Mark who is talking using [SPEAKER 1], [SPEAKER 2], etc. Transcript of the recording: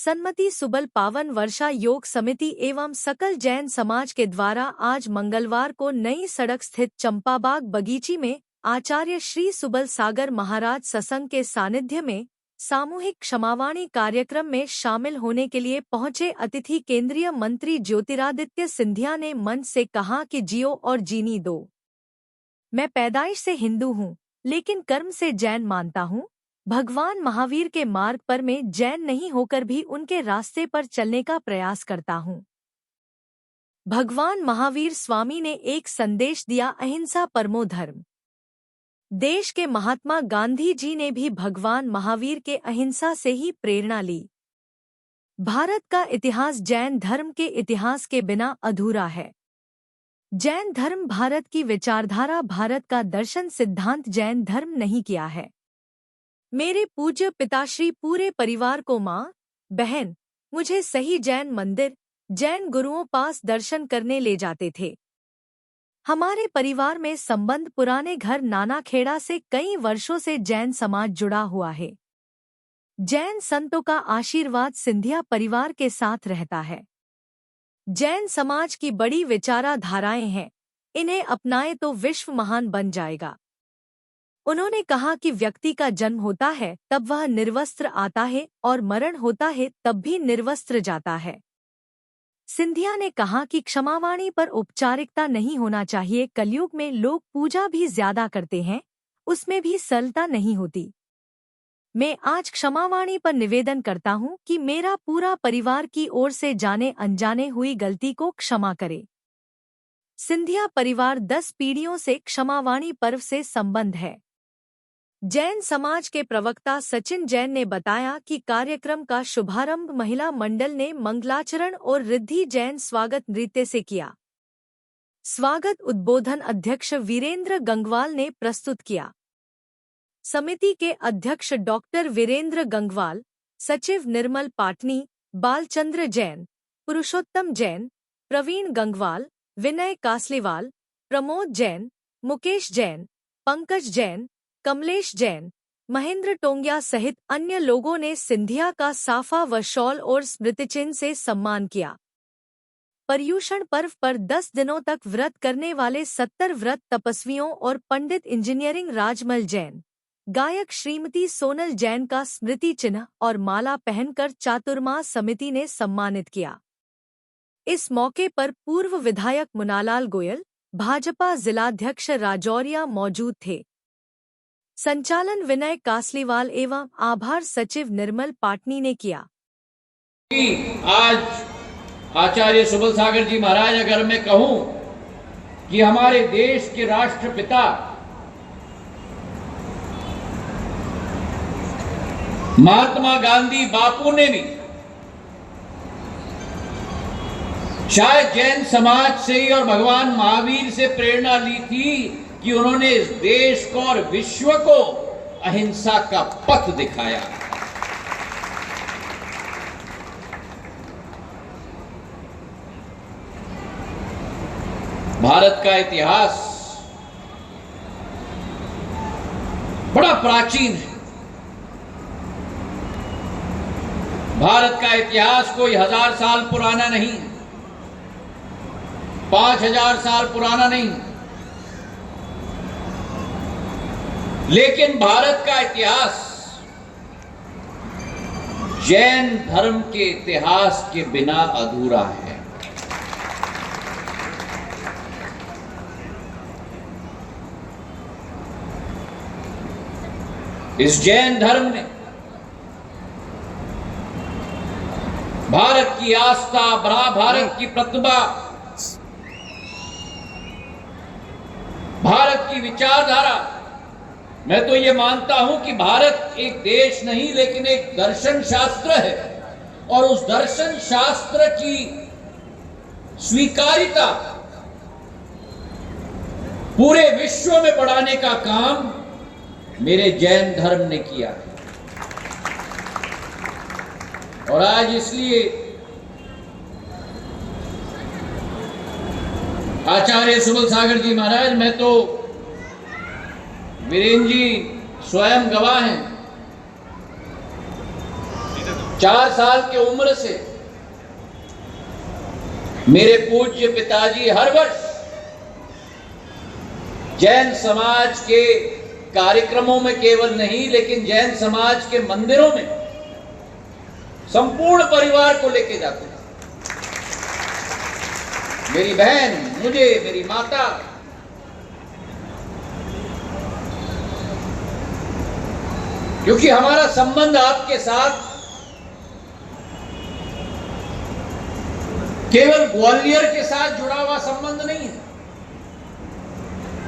[SPEAKER 1] सन्मति सुबल पावन वर्षा योग समिति एवं सकल जैन समाज के द्वारा आज मंगलवार को नई सड़क स्थित चंपाबाग बगीची में आचार्य श्री सुबल सागर महाराज सत्संग के सानिध्य में सामूहिक क्षमावाणी कार्यक्रम में शामिल होने के लिए पहुंचे अतिथि केंद्रीय मंत्री ज्योतिरादित्य सिंधिया ने मंच से कहा कि जियो और जीनी दो। मैं पैदाइश से हिंदू हूँ, लेकिन कर्म से जैन मानता हूँ। भगवान महावीर के मार्ग पर मैं जैन नहीं होकर भी उनके रास्ते पर चलने का प्रयास करता हूँ। भगवान महावीर स्वामी ने एक संदेश दिया, अहिंसा परमो धर्म। देश के महात्मा गांधी जी ने भी भगवान महावीर के अहिंसा से ही प्रेरणा ली। भारत का इतिहास जैन धर्म के इतिहास के बिना अधूरा है। जैन धर्म भारत की विचारधारा, भारत का दर्शन सिद्धांत जैन धर्म नहीं किया है। मेरे पूज्य पिताश्री पूरे परिवार को माँ, बहन, मुझे सही जैन मंदिर, जैन गुरुओं पास दर्शन करने ले जाते थे। हमारे परिवार में संबंध पुराने घर नानाखेड़ा से कई वर्षों से जैन समाज जुड़ा हुआ है। जैन संतों का आशीर्वाद सिंधिया परिवार के साथ रहता है। जैन समाज की बड़ी विचारधाराएं हैं, इन्हें अपनाएं तो विश्व महान बन जाएगा। उन्होंने कहा कि व्यक्ति का जन्म होता है तब वह निर्वस्त्र आता है और मरण होता है तब भी निर्वस्त्र जाता है। सिंधिया ने कहा कि क्षमावाणी पर औपचारिकता नहीं होना चाहिए। कलयुग में लोग पूजा भी ज्यादा करते हैं, उसमें भी सरलता नहीं होती। मैं आज क्षमावाणी पर निवेदन करता हूं कि मेरा पूरा परिवार की ओर से जाने अनजाने हुई गलती को क्षमा करे। सिंधिया परिवार 10 पीढ़ियों से क्षमावाणी पर्व से संबंध है। जैन समाज के प्रवक्ता सचिन जैन ने बताया कि कार्यक्रम का शुभारंभ महिला मंडल ने मंगलाचरण और रिद्धि जैन स्वागत नृत्य से किया। स्वागत उद्बोधन अध्यक्ष वीरेंद्र गंगवाल ने प्रस्तुत किया। समिति के अध्यक्ष डॉक्टर वीरेंद्र गंगवाल, सचिव निर्मल पाटनी, बालचंद्र जैन, पुरुषोत्तम जैन, प्रवीण गंगवाल, विनय कासलीवाल, प्रमोद जैन, मुकेश जैन, पंकज जैन, कमलेश जैन, महेंद्र टोंगिया सहित अन्य लोगों ने सिंधिया का साफा व शॉल और स्मृतिचिन्ह से सम्मान किया। पर्युषण पर्व पर 10 दिनों तक व्रत करने वाले 70 व्रत तपस्वियों और पंडित इंजीनियरिंग राजमल जैन, गायक श्रीमती सोनल जैन का स्मृति चिन्ह और माला पहनकर चातुर्मास समिति ने सम्मानित किया। इस मौके पर पूर्व विधायक मुनालाल गोयल, भाजपा जिलाध्यक्ष राजौरिया मौजूद थे। संचालन विनय कासलीवाल एवं आभार सचिव निर्मल पाटनी ने किया।
[SPEAKER 2] आज आचार्य सुबल सागर जी महाराज, अगर मैं कहूं कि हमारे देश के राष्ट्रपिता महात्मा गांधी बापू ने भी शायद जैन समाज से ही और भगवान महावीर से प्रेरणा ली थी कि उन्होंने इस देश को और विश्व को अहिंसा का पथ दिखाया। भारत का इतिहास बड़ा प्राचीन है। भारत का इतिहास कोई 1000 साल पुराना नहीं, 5000 साल पुराना नहीं, लेकिन भारत का इतिहास जैन धर्म के इतिहास के बिना अधूरा है। इस जैन धर्म ने भारत की आस्था, भारत की प्रतिभा, भारत की विचारधारा, मैं तो ये मानता हूं कि भारत एक देश नहीं लेकिन एक दर्शन शास्त्र है, और उस दर्शन शास्त्र की स्वीकारिता पूरे विश्व में बढ़ाने का काम मेरे जैन धर्म ने किया है। और आज इसलिए आचार्य सुबल सागर जी महाराज, मैं तो वीरेंद्र जी स्वयं गवाह हैं 4 साल की उम्र से मेरे पूज्य पिताजी हर वर्ष जैन समाज के कार्यक्रमों में केवल नहीं, लेकिन जैन समाज के मंदिरों में संपूर्ण परिवार को लेके जाते थे। मेरी बहन, मुझे, मेरी माता, क्योंकि हमारा संबंध आपके साथ केवल ग्वालियर के साथ जुड़ा हुआ संबंध नहीं है।